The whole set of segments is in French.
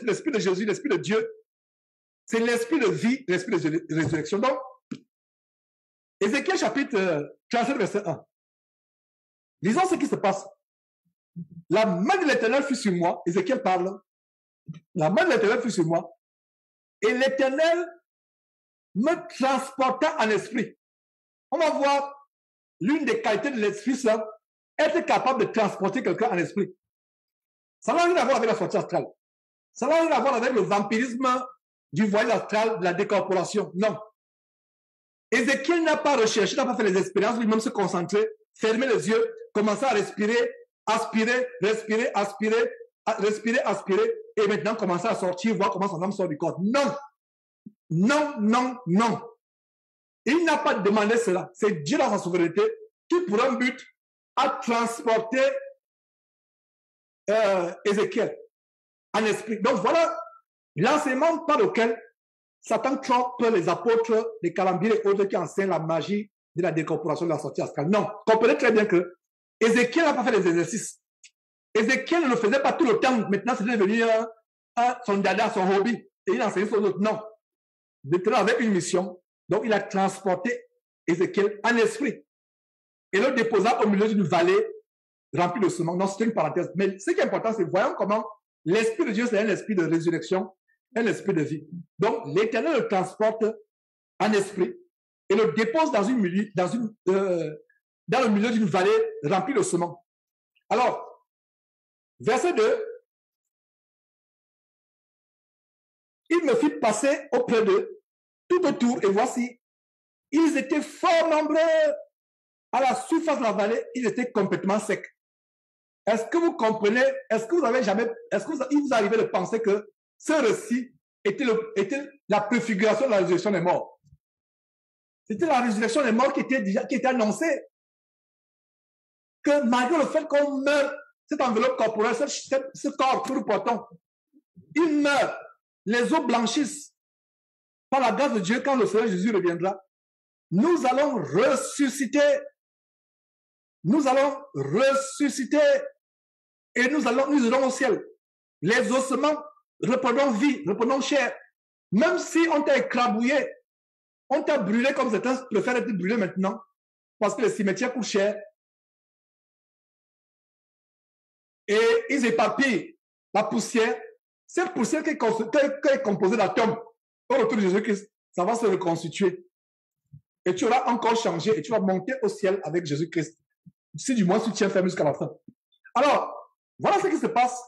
l'esprit de Jésus, l'esprit de Dieu. C'est l'esprit de vie, l'esprit de résurrection. Donc, Ézéchiel chapitre 37, verset 1. Lisons ce qui se passe. La main de l'Éternel fut sur moi. Ézéchiel parle. La main de l'Éternel fut sur moi. Et l'Éternel me transporta en esprit. On va voir l'une des qualités de l'Esprit Saint, être capable de transporter quelqu'un en esprit. Ça n'a rien à voir avec la sortie astrale. Ça n'a rien à voir avec le vampirisme du voyage astral, de la décorporation. Non. Ézéchiel n'a pas recherché, n'a pas fait les expériences, lui-même se concentrer, fermer les yeux, commencer à respirer, aspirer, respirer, aspirer, respirer, aspirer, et maintenant commencer à sortir, voir comment son âme sort du corps. Non. Non, non, non. Il n'a pas demandé cela. C'est Dieu dans sa souveraineté qui, pour un but, a transporté Ézéchiel en esprit. Donc voilà l'enseignement par lequel Satan trompe les apôtres, les calambiers et autres qui enseignent la magie de la décorporation de la sortie astrale. Non, comprenez très bien que Ézéchiel n'a pas fait les exercices. Ézéchiel ne le faisait pas tout le temps. Maintenant, c'est devenu son dada, son hobby. Et il enseignait sur d'autres. Non. Maintenant, avec une mission, donc il a transporté Ézéchiel en esprit et le déposa au milieu d'une vallée remplie de semences. Non, c'est une parenthèse. Mais ce qui est important, c'est voyons comment l'Esprit de Dieu, c'est un esprit de résurrection, un esprit de vie. Donc, l'Éternel le transporte en esprit et le dépose dans le milieu d'une vallée remplie de semences. Alors, verset 2, il me fit passer auprès d'eux, tout autour, et voici, ils étaient fort nombreux. À la surface de la vallée, ils étaient complètement secs. Est-ce que vous comprenez, est-ce que il vous arrivait de penser que ce récit était la préfiguration de la résurrection des morts? C'était la résurrection des morts qui était annoncée. Que malgré le fait qu'on meurt, cette enveloppe corporelle, ce corps que nous portons, il meurt. Les eaux blanchissent. Par la grâce de Dieu, quand le Seigneur Jésus reviendra, nous allons ressusciter. Nous allons ressusciter et nous irons au ciel. Les ossements reprenons vie, reprenons chair. Même si on t'a écrabouillé, on t'a brûlé comme certains préfèrent être brûlés maintenant, parce que les cimetières coûtent cher. Et ils éparpillent la poussière. Cette poussière qui est composée d'atomes, au retour de Jésus-Christ, ça va se reconstituer. Et tu auras encore changé et tu vas monter au ciel avec Jésus-Christ. Si du moins tu tiens ferme jusqu'à la fin. Alors, voilà ce qui se passe.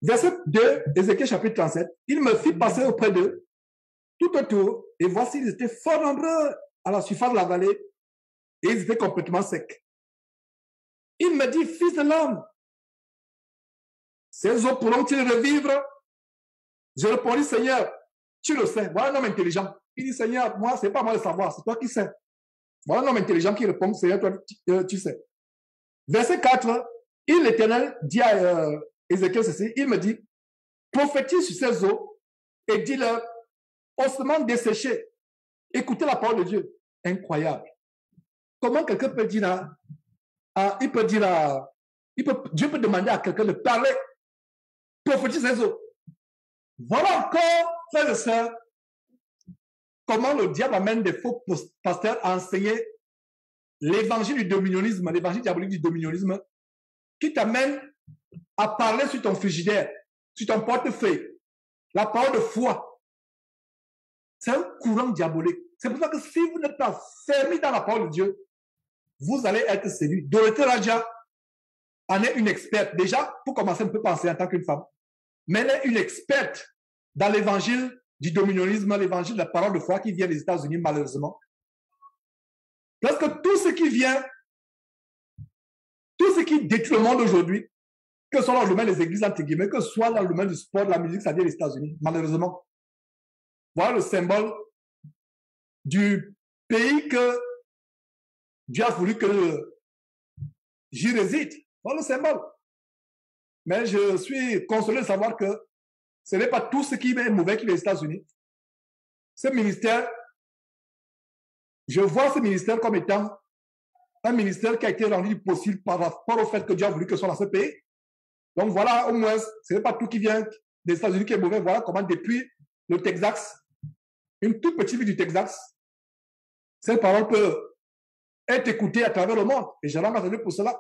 Verset 2, Ézéchiel chapitre 37. Il me fit passer auprès d'eux, tout autour, et voici, ils étaient fort nombreux à la surface de la vallée, et ils étaient complètement secs. Il me dit, fils de l'homme, ces eaux pourront-ils revivre? Je répondis, Seigneur, tu le sais. Voilà un homme intelligent. Il dit, Seigneur, moi, c'est pas moi de savoir, c'est toi qui sais. Voilà un homme intelligent qui répond, Seigneur, toi, tu sais. Verset 4, l'Éternel dit à Ézéchiel ceci, il me dit, prophétise sur ces eaux et dis-leur, ossements desséchés, écoutez la parole de Dieu. Incroyable. Comment quelqu'un peut dire Dieu peut demander à quelqu'un de parler, prophétise ces eaux. Voilà encore, frères et sœurs, comment le diable amène des faux pasteurs à enseigner l'évangile du dominionisme, l'évangile diabolique du dominionisme, qui t'amène à parler sur ton frigidaire, sur ton portefeuille, la parole de foi. C'est un courant diabolique. C'est pour ça que si vous n'êtes pas fermé dans la parole de Dieu, vous allez être séduit. Dorothée Raja en est une experte. Déjà, pour commencer, on peut penser en tant qu'une femme. Mais elle est une experte dans l'évangile du dominionisme, l'évangile de la parole de foi qui vient des États-Unis, malheureusement. Parce que tout ce qui vient, tout ce qui détruit le monde aujourd'hui, que ce soit dans le domaine des églises, entre guillemets, que ce soit dans le domaine du sport, de la musique, ça vient des États-Unis, malheureusement. Voilà le symbole du pays que Dieu a voulu que j'y réside. Voilà le symbole. Mais je suis consolé de savoir que ce n'est pas tout ce qui est mauvais qui vient des États-Unis. Ce ministère, je vois ce ministère comme étant un ministère qui a été rendu possible par rapport au fait que Dieu a voulu que ce soit dans ce pays. Donc voilà, au moins, ce n'est pas tout qui vient des États-Unis qui est mauvais. Voilà comment depuis le Texas, une toute petite ville du Texas, cette parole peut être écoutée à travers le monde. Et j'ai l'ambassadeur pour cela.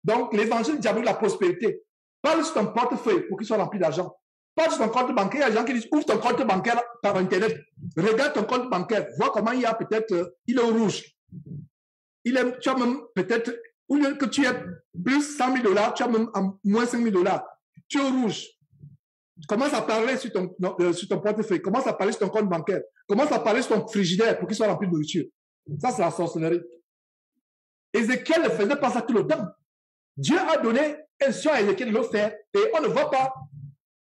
Donc l'évangile diabolique de la prospérité. Parle sur ton portefeuille pour qu'il soit rempli d'argent. Parle sur ton compte bancaire. Il y a des gens qui disent ouvre ton compte bancaire par Internet. Regarde ton compte bancaire. Vois comment il y a peut-être, il est au rouge. Tu as même peut-être, au lieu que tu aies plus 100 000 $, tu as même moins 5 000 $. Tu es au rouge. Commence à parler sur ton portefeuille. Commence à parler sur ton compte bancaire. Commence à parler sur ton frigidaire pour qu'il soit rempli de nourriture. Ça, c'est la sorcellerie. Ézéchiel ne faisait pas ça tout le temps. Dieu a donné instruction à Ézéchiel de le faire. Et on ne voit pas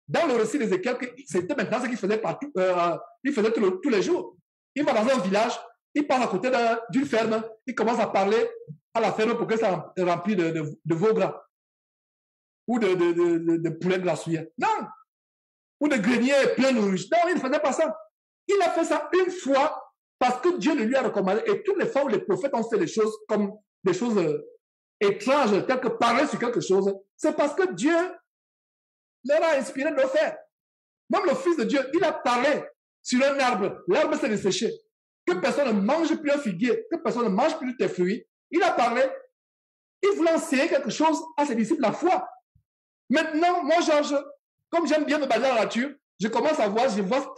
dans le récit d'Ézéchiel que c'était maintenant ce qu'il faisait partout. Il faisait tous les jours. Il va dans un village, il passe à côté d'une ferme, il commence à parler à la ferme pour que ça remplit de veau gras. Ou de poulet glaçouillé. Non! Ou de grenier plein de nourriture. Non, il ne faisait pas ça. Il a fait ça une fois parce que Dieu le lui a recommandé. Et toutes les fois où les prophètes ont fait des choses comme des choses étranges, telles que parler sur quelque chose, c'est parce que Dieu leur a inspiré de le faire. Même le Fils de Dieu, il a parlé sur un arbre. L'arbre s'est desséché. Que personne ne mange plus un figuier, que personne ne mange plus tes fruits. Il a parlé. Il voulait enseigner quelque chose à ses disciples, la foi. Maintenant, moi, Georges, comme j'aime bien me baser dans la nature, je commence à voir, je vois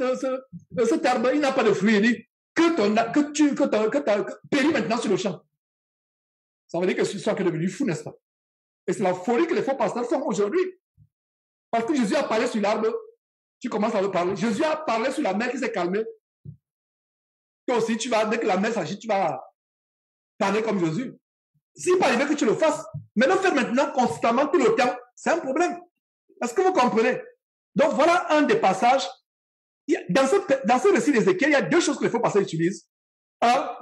cet arbre, il n'a pas de fruits. Il dit que tu péris maintenant sur le champ. Ça veut dire que tu sois devenu fou, n'est-ce pas? Et c'est la folie que les faux pasteurs font aujourd'hui. Parce que Jésus a parlé sur l'arbre, tu commences à le parler. Jésus a parlé sur la mer qui s'est calmée. Toi aussi, dès que la mer s'agit, tu vas parler comme Jésus. S'il peut arriver que tu le fasses, mais le faire maintenant constamment tout le temps, c'est un problème. Est-ce que vous comprenez? Donc voilà un des passages. Dans ce récit d'Ézéchiel, il y a deux choses que les faux pasteurs utilisent. Un,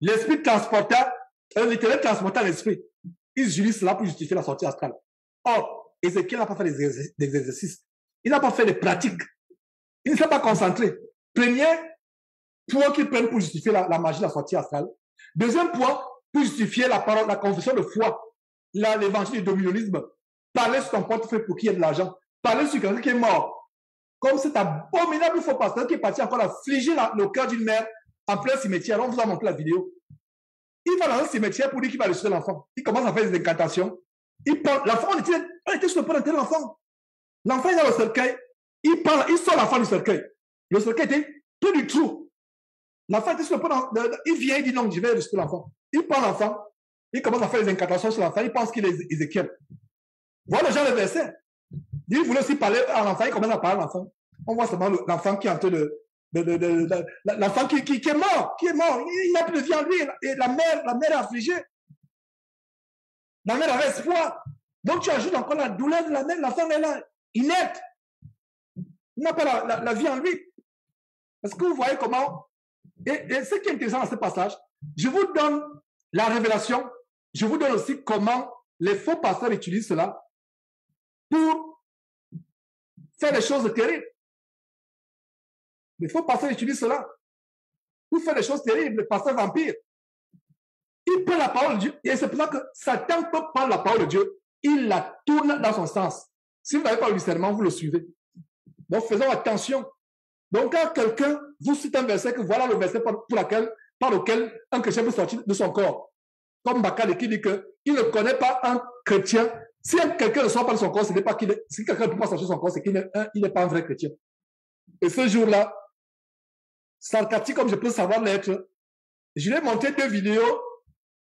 l'esprit transporteur, l'éternel transportant l'esprit. Ils utilisent cela pour justifier la sortie astrale. Or, Ézéchiel n'a pas fait des exercices. Il n'a pas fait des pratiques. Il ne s'est pas concentré. Premier point qu'ils prennent pour justifier la magie de la sortie astrale. Deuxième point, pour justifier la parole, la confession de foi, l'évangile du dominionisme. Parler sur ton portefeuille pour qu'il y ait de l'argent. Parler sur quelqu'un qui est mort. Comme cet abominable faux pasteur qui est parti encore affliger le cœur d'une mère en plein cimetière. On vous a montré la vidéo. Il va dans un cimetière pour dire qu'il va ressusciter l'enfant. Il commence à faire des incantations. L'enfant, on était sur le point d'enterrer l'enfant. L'enfant est dans le cercueil. Il sort l'enfant du cercueil. Le cercueil était tout du trou. L'enfant était sur le point il vient, il dit non, je vais ressusciter l'enfant. Il prend l'enfant. Il commence à faire des incantations sur l'enfant. Il pense qu'il est Ézéchiel. Voilà le genre de verset. Il voulait aussi parler à l'enfant. Il commence à parler à l'enfant. On voit seulement l'enfant qui est en train l'enfant qui est mort. Il n'a plus de vie en lui. Et la mère est affligée. La mère avait espoir. Donc tu ajoutes encore la douleur de la mère. L'enfant est là, inerte. Il n'a pas la vie en lui. Est-ce que vous voyez comment? Et ce qui est intéressant dans ce passage, je vous donne la révélation. Je vous donne aussi comment les faux pasteurs utilisent cela pour faire des choses terribles. Les faux pasteurs utilisent cela pour faire des choses terribles. Les pasteurs vampires. Ils prennent la parole de Dieu. Et c'est pour ça que Satan peut prendre la parole de Dieu. Il la tourne dans son sens. Si vous n'avez pas le discernement, vous le suivez. Donc faisons attention. Donc quand quelqu'un vous cite un verset, que voilà le verset par lequel un chrétien peut sortir de son corps. Comme Bakale qui dit qu'il ne connaît pas un chrétien. Si quelqu'un ne sort pas de son corps, ce n'est pas qu'il est. Si quelqu'un ne peut pas sortir de son corps, c'est qu'il n'est pas un vrai chrétien. Et ce jour-là, sarcastique comme je peux savoir l'être, je lui ai montré 2 vidéos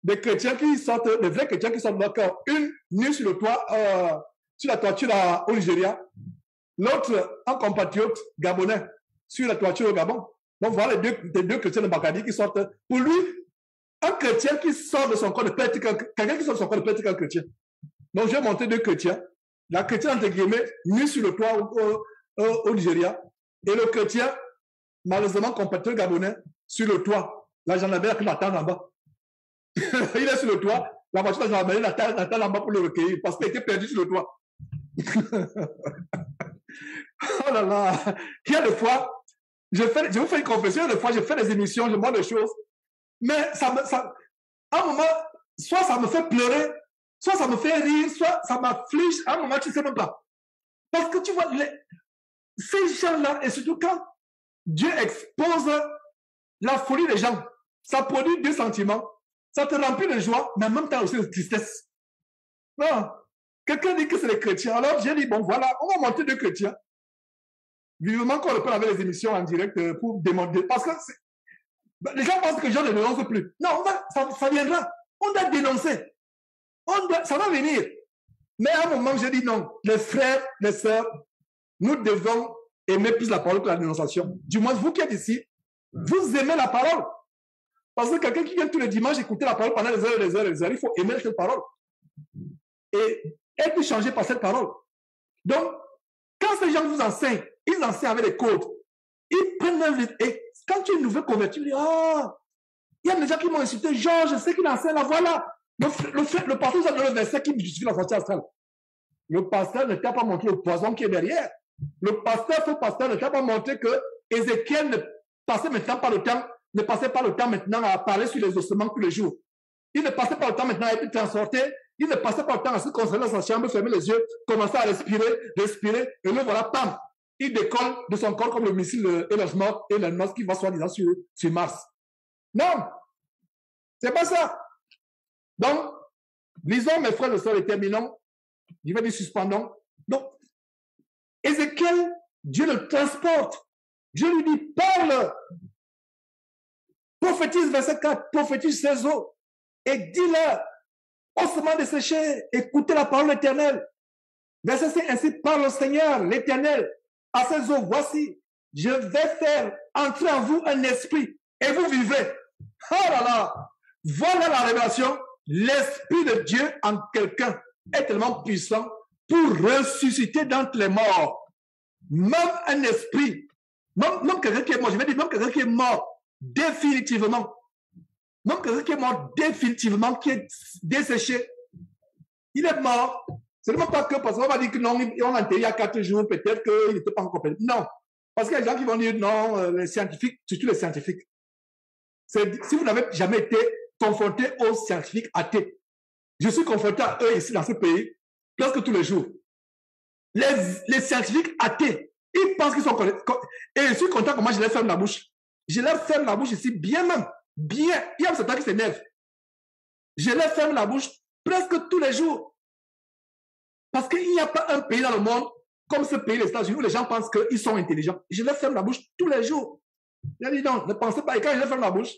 des chrétiens qui sortent, des vrais chrétiens qui sortent de leur corps. Une nue sur le toit, sur la toiture au Nigeria. L'autre, un compatriote gabonais, sur la toiture au Gabon. Donc voilà les deux chrétiens de Bakadi qui sortent. Pour lui, un chrétien qui sort de son corps ne peut être quelqu'un qui sort de son corps ne peut être qu'un chrétien. Donc je vais montrer 2 chrétiens. La chrétienne, entre guillemets, nue sur le toit au Nigeria. Et le chrétien, malheureusement, compatriote gabonais, sur le toit. La gendarmerie qui l'attend en bas. Il est sur le toit. La voiture de la gendarmerie l'attend en bas pour le recueillir parce qu'il était perdu sur le toit. Oh là là. Il y a des fois, je vous fais une confession, des fois, je fais des émissions, je vois des choses. Mais à un moment, soit ça me fait pleurer, soit ça me fait rire, soit ça m'afflige. À un moment, tu ne sais même pas. Parce que tu vois, ces gens-là, et surtout quand Dieu expose la folie des gens, ça produit deux sentiments. Ça te remplit de joie, mais en même temps aussi de tristesse. Non. Quelqu'un dit que c'est les chrétiens. Alors j'ai dit, bon voilà, on va monter deux chrétiens. Vivement qu'on le peut avec les émissions en direct pour démontrer. Parce que les gens pensent que les gens ne dénoncent plus. Non, ça viendra. On doit dénoncer. Ça va venir. Mais à un moment, j'ai dit non. Les frères, les sœurs, nous devons aimer plus la parole que la dénonciation. Du moins, vous qui êtes ici, vous aimez la parole. Parce que quelqu'un qui vient tous les dimanches écouter la parole pendant des heures et des heures et des heures, il faut aimer cette parole. Et être changé par cette parole. Donc, quand ces gens vous enseignent, ils enseignent avec des codes. Ils prennent leur vie. Et quand tu es une nouvelle convertie, tu dis, ah, il y a des gens qui m'ont insulté, Georges, je sais qu'il enseigne là, voilà. Le pasteur vous a donné le verset qui justifie la sortie astrale. Le pasteur ne t'a pas montré le poison qui est derrière. Le pasteur, ce pasteur ne t'a pas montré que Ézéchiel ne passait pas le temps maintenant à parler sur les ossements tous les jours. Il ne passait pas le temps maintenant à être transporté. Il ne passait pas le temps à se concentrer dans sa chambre, fermer les yeux, commencer à respirer, et le voilà, pam, il décolle de son corps comme le missile Elon Musk qui va soi-disant sur Mars. Non, c'est pas ça. Donc, lisons mes frères et sœurs et terminons. Je vais dire suspendons. Donc, Ézéchiel, Dieu le transporte. Dieu lui dit, parle. Prophétise verset 4, prophétise ses eaux. Et dis-leur, ossements desséchés, écoutez la parole éternelle. Verset 5, ainsi parle le Seigneur, l'Éternel, à ses eaux, voici, je vais faire entrer en vous un esprit, et vous vivrez. Oh là là, voilà la révélation. L'esprit de Dieu en quelqu'un est tellement puissant pour ressusciter d'entre les morts. Même un esprit, même quelqu'un qui est mort, je vais dire même quelqu'un qui est mort définitivement, même quelqu'un qui est mort définitivement, qui est desséché, il est mort. Ce n'est même pas que parce qu'on va dire que non, on l'a enterré il y a 4 jours, peut-être qu'il n'était pas encore complet. Non. Parce qu'il y a des gens qui vont dire non, les scientifiques, surtout les scientifiques. Si vous n'avez jamais été confronté aux scientifiques athées, je suis confronté à eux ici dans ce pays presque tous les jours. Les scientifiques athées, ils pensent qu'ils sont connectés. Et je suis content comment je leur ferme la bouche. Je leur ferme la bouche ici, bien même. Bien. Il y a certains qui s'énervent. Je leur ferme la bouche presque tous les jours. Parce qu'il n'y a pas un pays dans le monde comme ce pays, les États-Unis, où les gens pensent qu'ils sont intelligents. Je leur ferme la bouche tous les jours. Je dis non, ne pensez pas. Et quand je leur ferme la bouche,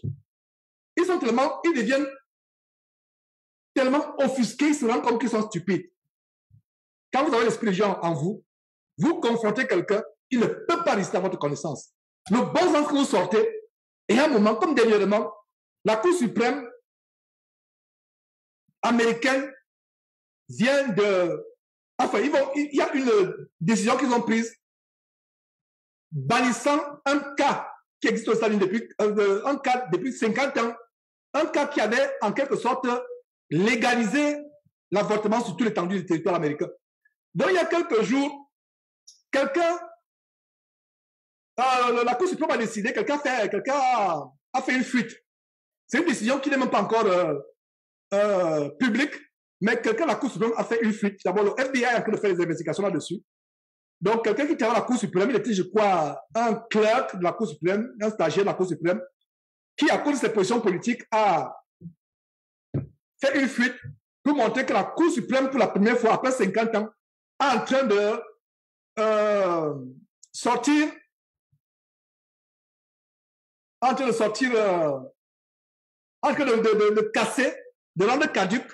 ils deviennent tellement offusqués, ils se rendent compte qu'ils sont stupides. Quand vous avez l'esprit de Dieu en vous, vous confrontez quelqu'un, il ne peut pas résister à votre connaissance. Le bon sens que vous sortez, et à un moment, comme dernièrement, la Cour suprême américaine vient de... Enfin, il y a une décision qu'ils ont prise bannissant un cas qui existe aux États-Unis depuis 50 ans, un cas qui avait en quelque sorte légalisé l'avortement sur toute l'étendue du territoire américain. Donc, il y a quelques jours, la Cour suprême a décidé, quelqu'un a fait une fuite. C'est une décision qui n'est même pas encore publique, mais la Cour suprême a fait une fuite. D'abord, le FBI est en train de faire des investigations là-dessus. Donc, quelqu'un qui était à la Cour suprême, il était, je crois, un clerc de la Cour suprême, un stagiaire de la Cour suprême, qui, à cause de ses positions politiques, a fait une fuite pour montrer que la Cour suprême, pour la première fois, après 50 ans, est en train de sortir, de casser, de rendre caduque,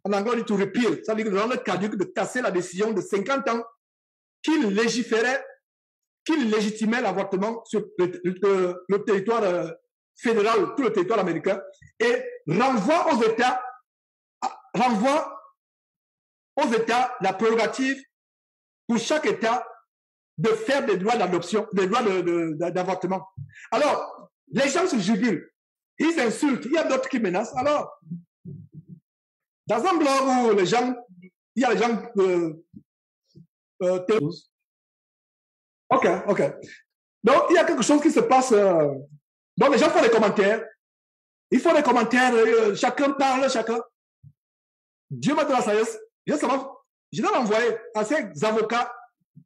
en anglais on dit to repeal, ça veut dire de rendre caduque, de casser la décision de 50 ans qui légitimait l'avortement sur le territoire fédéral, tout le territoire américain, et renvoie aux États la prérogative pour chaque État de faire des droits d'adoption, des droits d'avortement. Alors, les gens se jubilent, ils insultent, il y a d'autres qui menacent. Alors, dans un blog où il y a les gens Ok. Donc, il y a quelque chose qui se passe. Donc, les gens font des commentaires. Ils font des commentaires, chacun parle, chacun. Dieu m'a donné la sagesse. Je vais l'envoyer à ces avocats,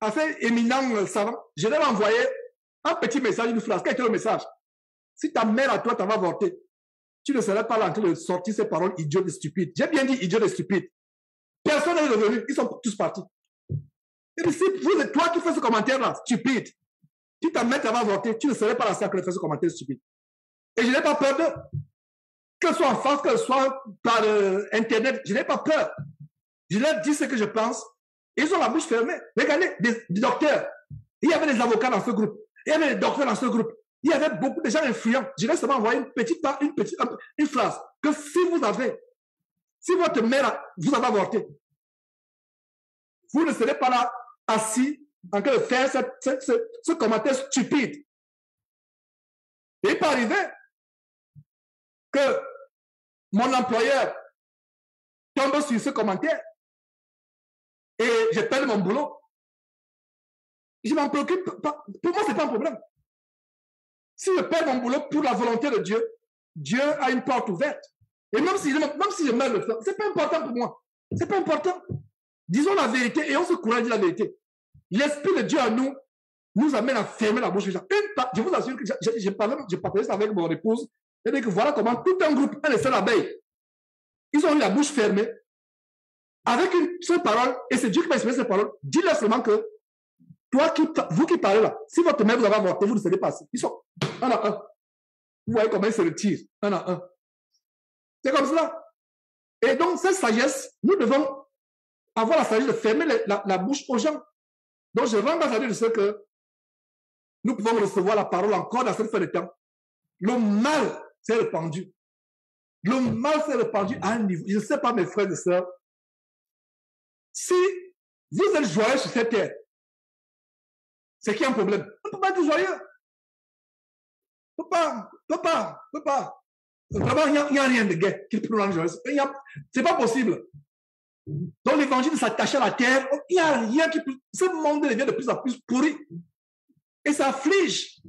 à ces éminents savants. Je vais l'envoyer un petit message, une phrase. Quel était le message? Si ta mère à toi, t'avait avorté, tu ne serais pas là en train de sortir ces paroles idiotes et stupides. J'ai bien dit idiotes et stupides. Personne n'est revenu. Ils sont tous partis. Et puis, si vous êtes toi qui fais ce commentaire-là, stupide, si ta mère t'avait avorté, tu ne serais pas là en train de faire ce commentaire stupide. Et je n'ai pas peur de... Que ce soit en France, que ce soit par Internet, je n'ai pas peur. Je leur dis ce que je pense. Ils ont la bouche fermée. Regardez, des docteurs. Il y avait des avocats dans ce groupe. Il y avait des docteurs dans ce groupe. Il y avait beaucoup de gens influents. Je vais seulement envoyer une phrase. Que si votre mère vous avez avorté, vous ne serez pas là assis en train de faire ce commentaire stupide. Et il peut arriver que mon employeur tombe sur ce commentaire et je perds mon boulot. Je m'en préoccupe pas. Pour moi, ce n'est pas un problème. Si je perds mon boulot pour la volonté de Dieu, Dieu a une porte ouverte. Et même si je meurs le faire, ce n'est pas important pour moi. Ce n'est pas important. Disons la vérité et on se courage de la vérité. L'Esprit de Dieu en nous nous amène à fermer la bouche des gens. Je vous assure que je partageais ça avec mon épouse. Et que voilà comment tout un groupe, un seul abeille, ils ont eu la bouche fermée avec une seule parole. Et c'est Dieu qui m'a exprimé cette parole. Dis-leur seulement que vous qui parlez là, si votre mère vous avez avorté, vous ne serez pas assis. Ils sont un à un. Vous voyez comment ils se retirent, un à un. C'est comme cela. Et donc, cette sagesse, nous devons avoir la sagesse de fermer la bouche aux gens. Donc, je rends grâce à Dieu de ce que nous pouvons recevoir la parole encore dans cette fin de temps. Le mal s'est répandu. Le mal s'est répandu à un niveau. Je ne sais pas, mes frères et sœurs, si vous êtes joyeux sur cette terre, c'est qu'il y a un problème. On ne peut pas être joyeux. On ne peut pas. Vraiment, il n'y a rien de gai qui peut nous rendre joyeux. Ce n'est pas possible. Donc l'évangile s'attache à la terre. Il n'y a rien qui peut... Ce monde devient de plus en plus pourri. Et ça afflige.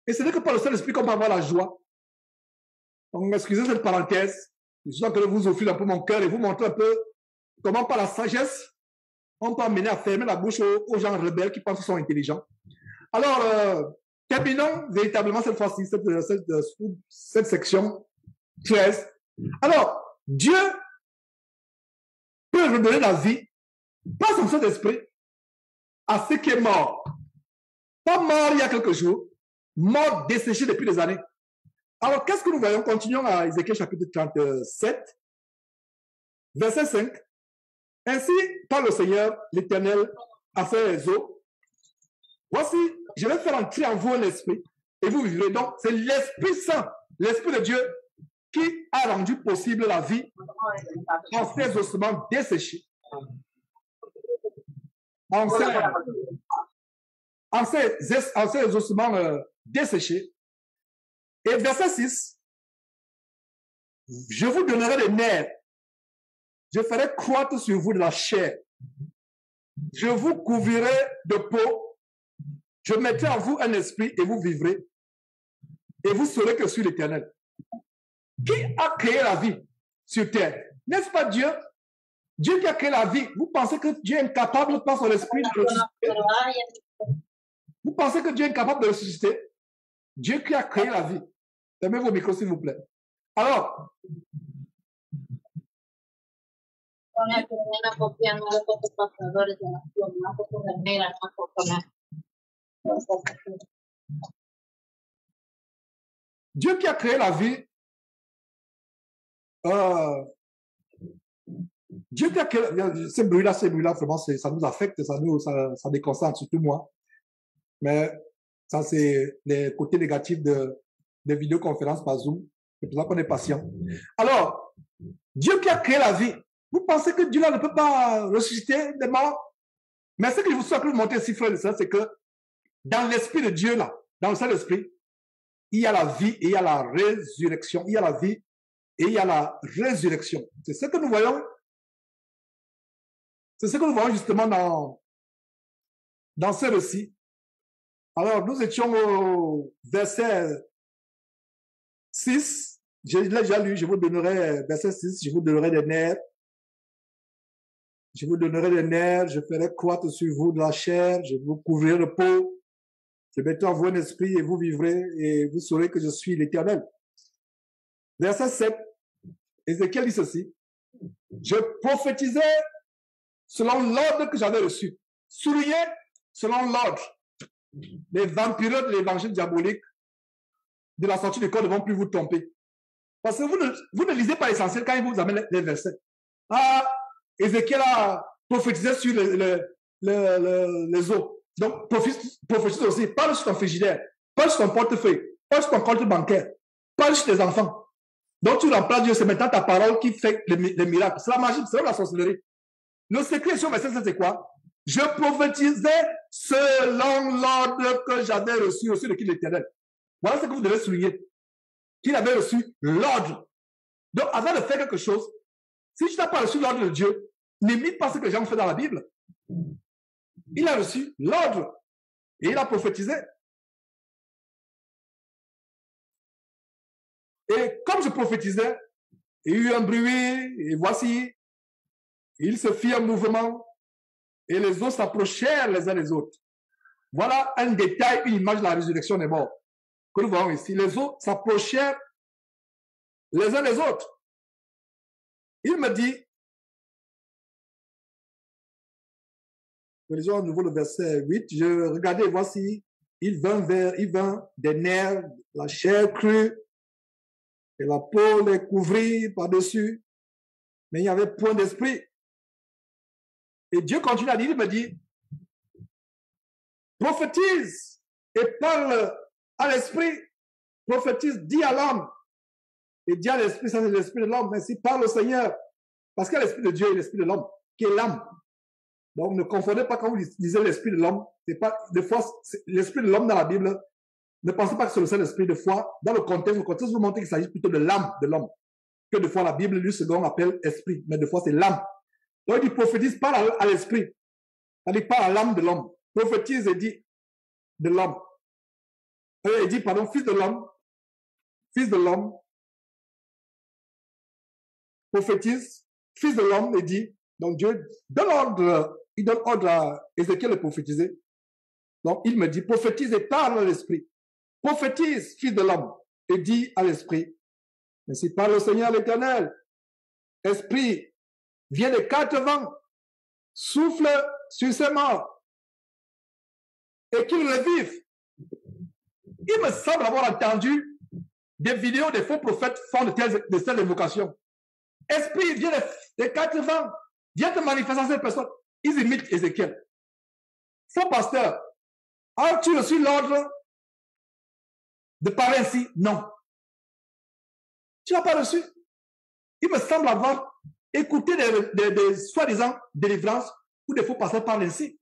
Et ce n'est que par le Saint-Esprit qu'on peut avoir la joie. Donc, excusez cette parenthèse. Je suis en train de vous offrir un peu mon cœur et vous montrer un peu comment, par la sagesse, on peut amener à fermer la bouche aux gens rebelles qui pensent qu'ils sont intelligents. Alors, terminons véritablement cette fois-ci, cette section 13. Alors, Dieu peut redonner la vie par son Saint-Esprit à ce qui est mort. Pas mort il y a quelques jours, mort desséché depuis des années. Alors, qu'est-ce que nous voyons? Continuons à Ézéchiel chapitre 37, verset 5. Ainsi, par le Seigneur, l'Éternel a fait les eaux. Voici, je vais faire entrer en vous un esprit et vous vivrez. Donc, c'est l'Esprit Saint, l'Esprit de Dieu, qui a rendu possible la vie en ces ossements desséchés. En ces ossements desséchés. Et verset 6, je vous donnerai des nerfs. Je ferai croître sur vous de la chair. Je vous couvrirai de peau. Je mettrai en vous un esprit et vous vivrez. Et vous saurez que je suis l'Éternel. Qui a créé la vie sur terre? N'est-ce pas Dieu? Dieu qui a créé la vie. Vous pensez que Dieu est incapable par son esprit de ressusciter? Vous pensez que Dieu est incapable de ressusciter? Dieu qui a créé la vie. Fermez vos micros, s'il vous plaît. Alors, Dieu qui a créé la vie, Dieu qui a créé ces bruits-là, vraiment, ça nous affecte, ça déconcentre, surtout moi. Mais ça, c'est les côtés négatifs des vidéoconférences par Zoom. C'est pour ça qu'on est patient. Alors, Dieu qui a créé la vie, vous pensez que Dieu là ne peut pas ressusciter des morts? Mais ce que je vous souhaite vous montrer ici, frère et sœur, c'est que dans l'esprit de Dieu là, dans le Saint-Esprit, il y a la vie et il y a la résurrection. Il y a la vie et il y a la résurrection. C'est ce que nous voyons. C'est ce que nous voyons justement dans ce récit. Alors, nous étions au verset 6. Je l'ai déjà lu, je vous donnerai, verset 6, je vous donnerai des nerfs. Je vous donnerai des nerfs, je ferai croître sur vous de la chair, je vous couvrirai de peau. Je mettrai en vous un esprit et vous vivrez et vous saurez que je suis l'Éternel. Verset 7, Ézéchiel dit ceci. Je prophétisais selon l'ordre que j'avais reçu. Souligné selon l'ordre. Les vampireux de l'évangile diabolique de la sortie du corps ne vont plus vous tromper. Parce que vous ne lisez pas l'essentiel quand ils vous amènent les versets. Ah, Ézéchiel a prophétisé sur les eaux. Donc, prophétise aussi. Parle sur ton frigidaire. Parle sur ton portefeuille. Parle sur ton compte bancaire. Parle sur tes enfants. Donc, tu remplaces Dieu. C'est maintenant ta parole qui fait les miracles. C'est la magie, c'est la sorcellerie. Le secret sur verset 7, c'est quoi? Je prophétisais selon l'ordre que j'avais reçu de qui l'Éternel. Voilà ce que vous devez souligner. Qu'il avait reçu l'ordre. Donc, avant de faire quelque chose, si tu n'as pas reçu l'ordre de Dieu, n'imite pas ce que les gens ont fait dans la Bible. Il a reçu l'ordre et il a prophétisé. Et comme je prophétisais, il y a eu un bruit, et voici, il se fit un mouvement, et les eaux s'approchèrent les uns des autres. Voilà un détail, une image de la résurrection des morts, que nous voyons ici. Les eaux s'approchèrent les uns des autres. Il me dit, lisons à nouveau le verset 8, je regardais, voici, il vint des nerfs, la chair crue, et la peau les couvrit par-dessus, mais il n'y avait point d'esprit. Et Dieu continue à dire, il me dit, prophétise et parle à l'esprit, prophétise, dis à l'homme, et dis à l'esprit, ça c'est l'esprit de l'homme, mais si parle au Seigneur, parce qu'il y a l'esprit de Dieu et l'esprit de l'homme, qui est l'âme. Donc ne confondez pas quand vous lisez l'esprit de l'homme, c'est pas, des fois, l'esprit de l'homme dans la Bible, ne pensez pas que c'est le seul esprit, de fois, dans le contexte vous montrez qu'il s'agit plutôt de l'âme de l'homme, que de fois la Bible, lui, second appelle esprit, mais de fois c'est l'âme. Donc il prophétise, parle à l'esprit, c'est-à-dire parle à l'âme de l'homme, prophétise et dit de l'homme. Il dit, pardon, fils de l'homme, prophétise, fils de l'homme, et dit, donc Dieu donne ordre, il donne ordre à Ézéchiel de prophétiser. Donc il me dit, prophétise et parle à l'esprit. Prophétise, fils de l'homme, et dit à l'esprit, ainsi parle le Seigneur l'Éternel, esprit, viens des quatre vents, souffle sur ces morts, et qu'ils revivent. Il me semble avoir entendu des vidéos des faux prophètes font de telles évocations. Esprit, viens des quatre vents, viens te manifester à cette personne. Ils imitent Ézéchiel. Faux pasteur, as-tu reçu l'ordre de parler ainsi? Non. Tu n'as pas reçu. Il me semble avoir écouté des soi-disant délivrances où des faux pasteurs parlent ainsi.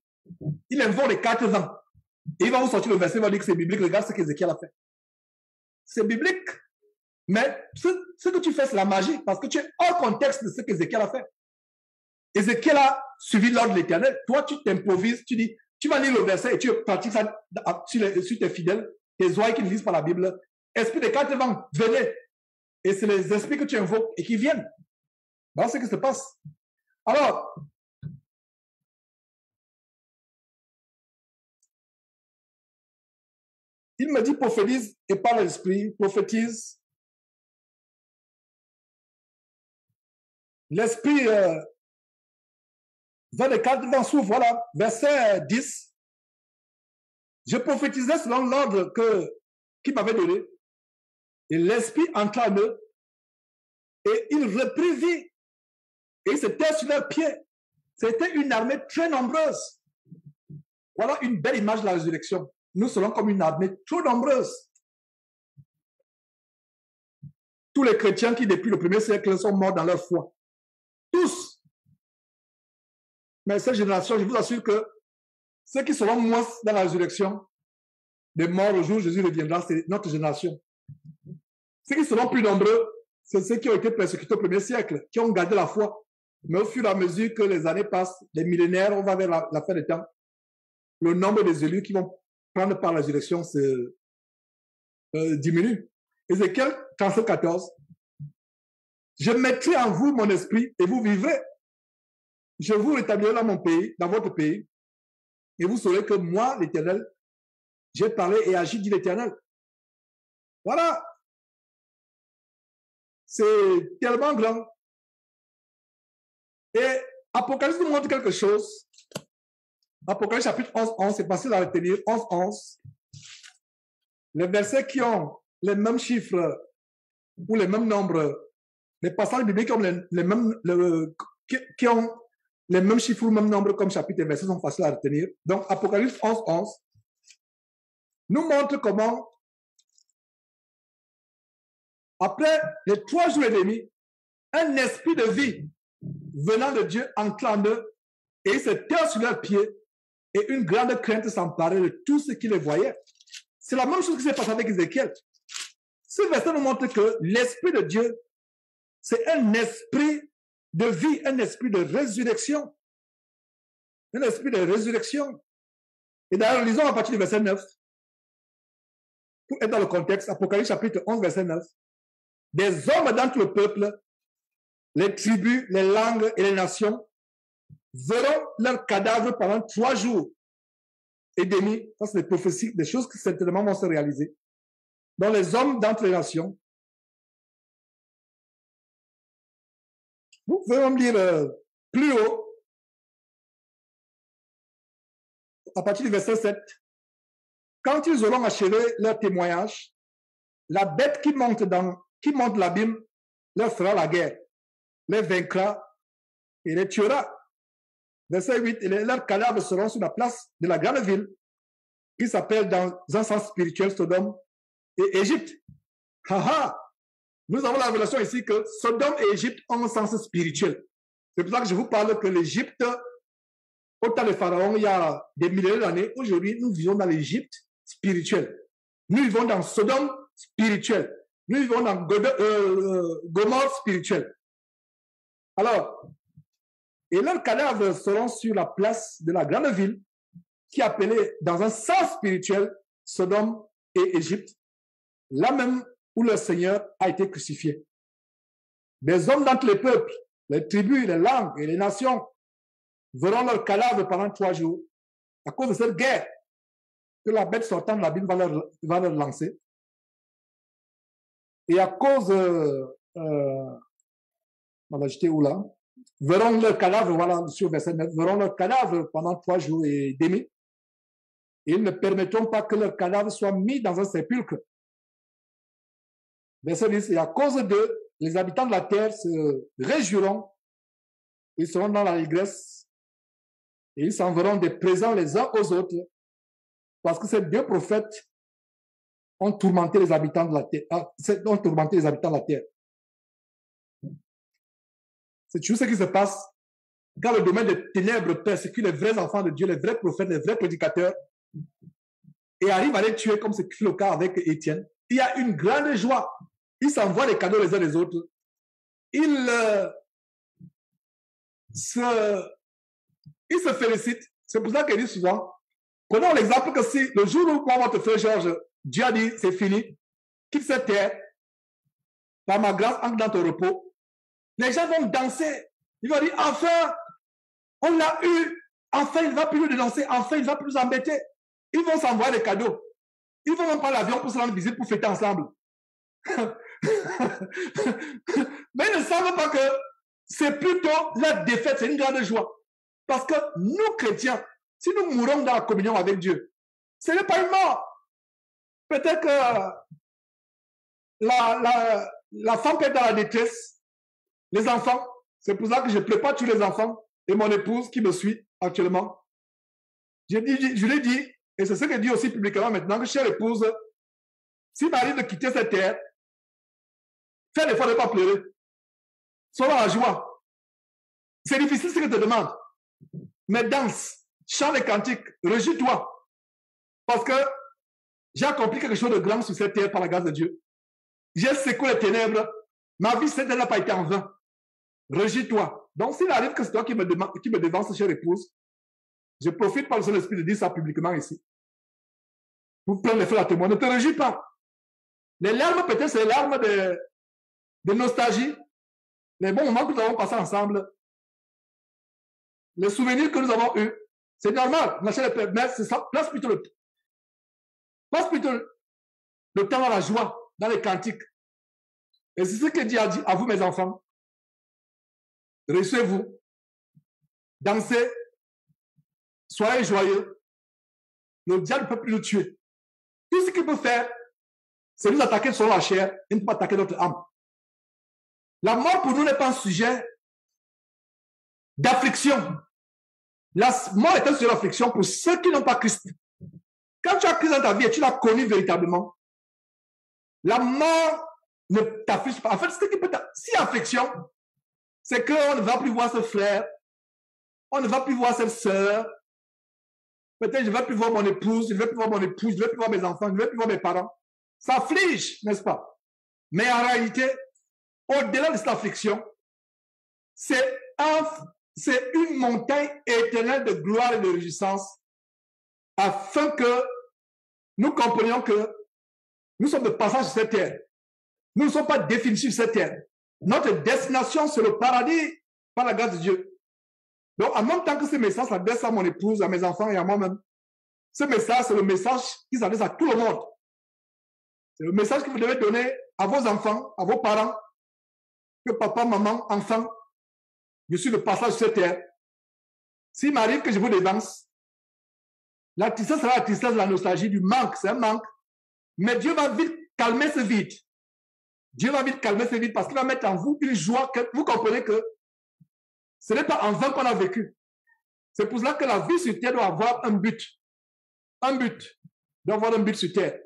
Il invoque les quatre vents. Et il va vous sortir le verset, il va dire que c'est biblique. Regarde ce qu'Ézéchiel a fait. C'est biblique. Mais ce que tu fais, c'est la magie, parce que tu es hors contexte de ce qu'Ézéchiel a fait. Ézéchiel a suivi l'ordre de l'Éternel. Toi, tu t'improvises, tu dis, tu vas lire le verset et tu pratiques ça sur tes fidèles, tes oreilles qui ne lisent pas la Bible. Esprit des quatre vents, venez. Et c'est les esprits que tu invoques et qui viennent. Voilà ce qui se passe. Alors, il me dit prophétise et parle à l'esprit, prophétise. L'esprit vers les quatre vents s'ouvre, voilà, verset 10. Je prophétisais selon l'ordre qu'il m'avait donné. Et l'esprit entra en eux. Et il reprit vie. Et ils se taisent sur leurs pieds. C'était une armée très nombreuse. Voilà une belle image de la résurrection. Nous serons comme une armée trop nombreuse. Tous les chrétiens qui, depuis le 1er siècle, sont morts dans leur foi. Tous. Mais cette génération, je vous assure que ceux qui seront moins dans la résurrection, des morts au jour où Jésus reviendra, c'est notre génération. Ceux qui seront plus nombreux, c'est ceux qui ont été persécutés au 1er siècle, qui ont gardé la foi. Mais au fur et à mesure que les années passent, les millénaires, on va vers la fin des temps, le nombre des élus qui vont prendre part à la résurrection diminue. Ézéchiel 14. Je mettrai en vous mon esprit et vous vivrez. je vous rétablirai dans mon pays, dans votre pays, et vous saurez que moi, l'Éternel, j'ai parlé et agi, dit l'Éternel. Voilà. C'est tellement grand. Et Apocalypse nous montre quelque chose. Apocalypse chapitre 11, c'est facile à retenir. 11. Les versets qui ont les mêmes chiffres ou les mêmes nombres, les passages bibliques qui ont qui ont les mêmes chiffres ou les mêmes nombres comme chapitre et versets sont faciles à retenir. Donc, Apocalypse 11 nous montre comment, après les 3 jours et demi, un esprit de vie venant de Dieu entra en eux et ils se tinrent sur leurs pieds et une grande crainte s'emparait de tout ce qui les voyait. C'est la même chose qui s'est passée avec Ézéchiel. Ce verset nous montre que l'esprit de Dieu, c'est un esprit de vie, un esprit de résurrection. Un esprit de résurrection. Et d'ailleurs, lisons à partir du verset 9. Pour être dans le contexte, Apocalypse chapitre 11, verset 9. Des hommes d'entre le peuple, les tribus, les langues et les nations verront leurs cadavres pendant 3 jours et demi. Ça, c'est des prophéties, des choses qui certainement vont se réaliser. Donc, les hommes d'entre les nations. Vous pouvez même lire plus haut, à partir du verset 7. Quand ils auront achevé leur témoignage, la bête qui monte l'abîme leur fera la guerre, les vaincra et les tuera. Verset 8, et leurs cadavres seront sur la place de la grande ville, qui s'appelle dans un sens spirituel Sodome et Égypte. Nous avons la révélation ici que Sodome et Égypte ont un sens spirituel. C'est pour ça que je vous parle que l'Égypte, au temps de Pharaon, il y a des milliers d'années, aujourd'hui, nous vivons dans l'Égypte spirituel. Nous vivons dans Sodome spirituel. Nous vivons dans Gomorrhe spirituel. Alors, et leurs cadavres seront sur la place de la grande ville, qui est appelée dans un sens spirituel Sodome et Égypte, là même où le Seigneur a été crucifié. Des hommes d'entre les peuples, les tribus, les langues et les nations verront leurs cadavres pendant 3 jours à cause de cette guerre que la bête sortant de la Bible va leur lancer. Et à cause, on va jeter où là? Verront leurs cadavres, voilà, sur verset 9, verront leurs cadavres pendant 3 jours et demi. Et ils ne permettront pas que leurs cadavres soient mis dans un sépulcre. Verset 10, et à cause d'eux, les habitants de la terre se réjouiront, ils seront dans l'allégresse, et ils s'enverront des présents les uns aux autres, parce que ces 2 prophètes ont tourmenté les habitants de la terre. Ont tourmenté les habitants de la terre. C'est toujours ce qui se passe quand le domaine des ténèbres persécute les vrais enfants de Dieu, les vrais prophètes, les vrais prédicateurs, et arrive à les tuer comme ce qui fait le cas avec Étienne. Il y a une grande joie. Ils s'envoient les cadeaux les uns les autres. Ils se félicitent. C'est pour ça qu'il dit souvent, prenons l'exemple que si le jour où moi, votre frère Georges, Dieu a dit, c'est fini, quitte cette terre, par ma grâce, entre dans ton repos, les gens vont danser. Ils vont dire, enfin, on l'a eu. Enfin, il ne va plus nous dénoncer. Enfin, il ne va plus nous embêter. Ils vont s'envoyer des cadeaux. Ils vont même prendre l'avion pour se rendre visite, pour fêter ensemble. Mais ils ne savent pas que c'est plutôt la défaite, c'est une grande joie. Parce que nous, chrétiens, si nous mourons dans la communion avec Dieu, ce n'est pas une mort. Peut-être que la femme peut être dans la détresse, les enfants, c'est pour ça que je prépare tous les enfants et mon épouse qui me suit actuellement. Je lui ai dit, et c'est ce que je dis aussi publiquement maintenant, que chère épouse, s'il m'arrive de quitter cette terre, fais l'effort de ne pas pleurer. Sois dans la joie. C'est difficile ce que je te demande. Mais danse, chante les cantiques, réjouis-toi. Parce que j'ai accompli quelque chose de grand sur cette terre par la grâce de Dieu. J'ai secoué les ténèbres. Ma vie, cette terre n'a pas été en vain. Réjouis-toi. Donc, s'il arrive que c'est toi qui me devance, chère épouse, je profite par le Saint-Esprit de dire ça publiquement ici. Pour prendre les feux à témoin. Ne te réjouis pas. Les larmes, peut-être, c'est les larmes de nostalgie. Les bons moments que nous avons passés ensemble. les souvenirs que nous avons eus. C'est normal, mais c'est ça, place plutôt le temps dans la joie, dans les cantiques. Et c'est ce que Dieu a dit à vous, mes enfants. Réussissez-vous, dansez, soyez joyeux. Le diable ne peut plus nous tuer. Tout ce qu'il peut faire, c'est nous attaquer sur la chair et ne pas attaquer notre âme. La mort pour nous n'est pas un sujet d'affliction. La mort est un sujet d'affliction pour ceux qui n'ont pas Christ. Quand tu as Christ dans ta vie et tu l'as connu véritablement, la mort ne t'afflige pas. En fait, ce qui peut si affliction, c'est qu'on ne va plus voir ce frère, on ne va plus voir cette sœur. Peut-être je ne vais plus voir mon épouse, je ne vais plus voir mon épouse, je ne vais plus voir mes enfants, je ne vais plus voir mes parents. Ça afflige, n'est-ce pas? Mais en réalité, au-delà de cette affliction, c'est une montagne éternelle de gloire et de réjouissance afin que nous comprenions que nous sommes de passage sur cette terre. Nous ne sommes pas définitifs sur cette terre. Notre destination, c'est le paradis par la grâce de Dieu. Donc, en même temps que ce message s'adresse à mon épouse, à mes enfants et à moi-même, ce message, c'est le message qui s'adresse à tout le monde. C'est le message que vous devez donner à vos enfants, à vos parents, que papa, maman, enfant, je suis de passage sur cette terre. S'il m'arrive que je vous dévance, la tristesse sera la tristesse de la nostalgie, du manque, c'est un manque. Mais Dieu va vite calmer ce vide. Dieu va vite calmer ce vide parce qu'il va mettre en vous une joie que vous comprenez que ce n'est pas en vain qu'on a vécu. C'est pour cela que la vie sur terre doit avoir un but. Un but. Doit avoir un but sur terre.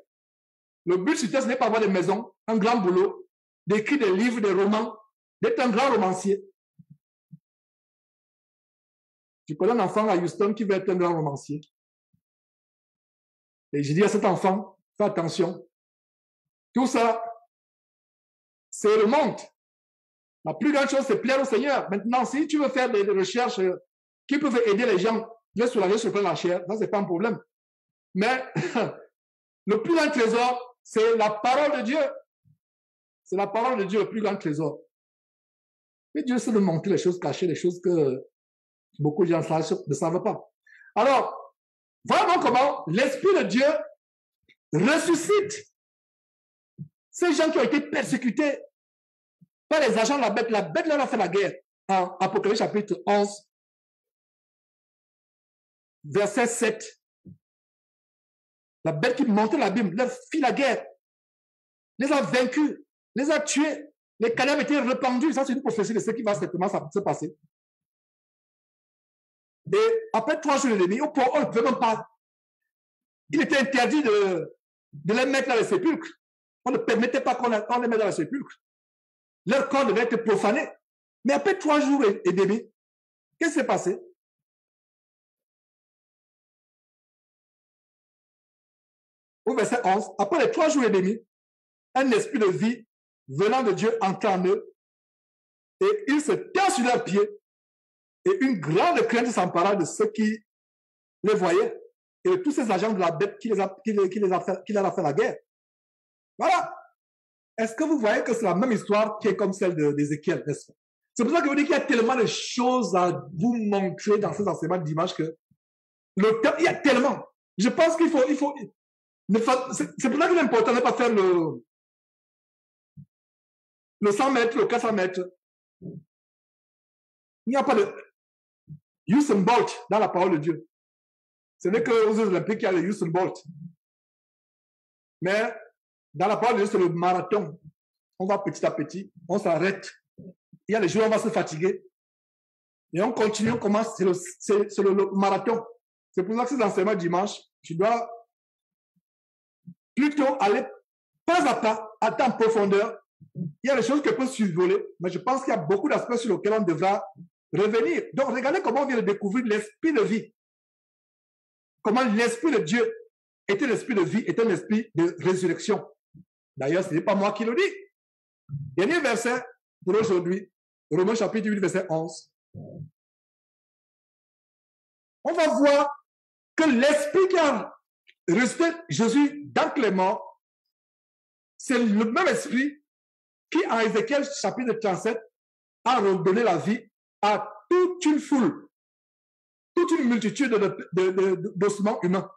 Le but sur terre, ce n'est pas avoir des maisons, un grand boulot, d'écrire des livres, des romans, d'être un grand romancier. Je connais un enfant à Houston qui veut être un grand romancier. Et je dis à cet enfant, fais attention. Tout ça, c'est le monde. La plus grande chose, c'est plaire au Seigneur. Maintenant, si tu veux faire des recherches qui peuvent aider les gens, les soulager sur le plan de la chair, ça, c'est pas un problème. Mais le plus grand trésor, c'est la parole de Dieu. C'est la parole de Dieu, le plus grand trésor. Et Dieu sait de montrer les choses cachées, les choses que beaucoup de gens ne savent pas. Alors, voilà donc comment l'Esprit de Dieu ressuscite ces gens qui ont été persécutés par les agents de la bête. La bête leur a fait la guerre. En Apocalypse chapitre 11, verset 7. La bête qui montait l'abîme leur fit la guerre, les a vaincus, les a tués. Les cadavres étaient répandus. Ça, c'est une prophétie de ce qui va certainement se passer. Et après 3 jours et demi, on ne pouvait même pas. Il était interdit de les mettre dans les sépulcres. On ne permettait pas qu'on les mette dans les sépulcres. Leur corps devait être profané. Mais après 3 jours et demi, qu'est-ce qui s'est passé? Au verset 11, après les 3 jours et demi, un esprit de vie venant de Dieu entra en eux et ils se tinrent sur leurs pieds et une grande crainte s'empara de ceux qui les voyaient et de tous ces agents de la bête qui leur a fait la guerre. Voilà. Est-ce que vous voyez que c'est la même histoire qui est comme celle d'Ézéchiel, n'est-ce pas? C'est pour ça que je vous dis qu'il y a tellement de choses à vous montrer dans ces enseignements de dimanche que il y a tellement. Je pense qu'il faut c'est pour ça qu'il est important de ne pas faire le 100 mètres, le 400 mètres. Il n'y a pas de Usain Bolt dans la parole de Dieu. Ce n'est que aux Jeux Olympiques qu'il y a le Usain Bolt. Mais dans la parole de Dieu, c'est le marathon. On va petit à petit, on s'arrête. Il y a les jours où on va se fatiguer. Et on continue, on commence, c'est le marathon. C'est pour ça que ces enseignements dimanche, tu dois plutôt aller pas à pas, à temps profondeur. Il y a des choses que peut survoler, mais je pense qu'il y a beaucoup d'aspects sur lesquels on devra revenir. Donc, regardez comment on vient de découvrir l'esprit de vie. Comment l'esprit de Dieu était l'esprit de vie, était un esprit de résurrection. D'ailleurs, ce n'est pas moi qui le dis. Dernier verset pour aujourd'hui, Romains chapitre 8, verset 11. On va voir que l'esprit qui a ressuscité Jésus dans les morts, c'est le même esprit qui, en Ézéchiel chapitre 37, a redonné la vie à toute une foule. toute une multitude d'ossements humains.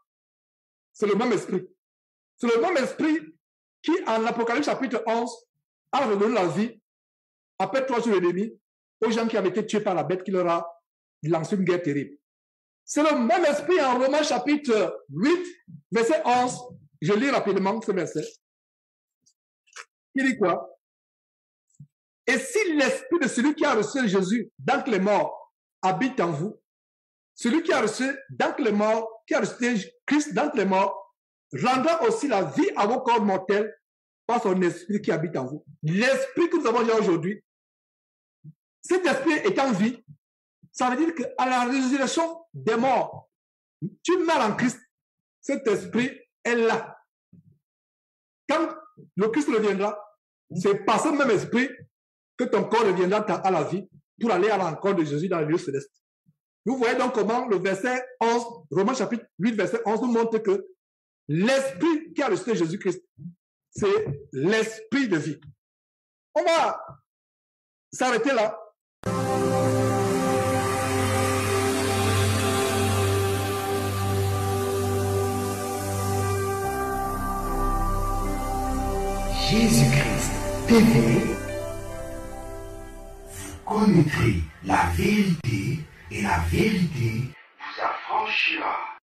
C'est le même esprit. C'est le même esprit qui, en Apocalypse chapitre 11, a redonné la vie, après 3 jours et demi, aux gens qui avaient été tués par la bête qui leur a lancé une guerre terrible. C'est le même esprit en Romains chapitre 8, verset 11. Je lis rapidement ce verset. Il dit quoi? Et si l'esprit de celui qui a reçu Jésus d'entre les morts habite en vous, celui qui a reçu d'entre les morts, qui a reçu Christ d'entre les morts, rendra aussi la vie à vos corps mortels par son esprit qui habite en vous. L'esprit que nous avons déjà aujourd'hui, cet esprit est en vie, ça veut dire qu'à la résurrection des morts, tu meurs en Christ, cet esprit est là. Quand le Christ reviendra, c'est par ce même esprit que ton corps reviendra à la vie pour aller à la rencontre de Jésus dans le lieu céleste. Vous voyez donc comment le verset 11, Romains chapitre 8, verset 11 nous montre que l'esprit qui a reçu Jésus-Christ, c'est l'esprit de vie. On va s'arrêter là. Jésus-Christ TV, vous connaîtrez la vérité et la vérité vous affranchira.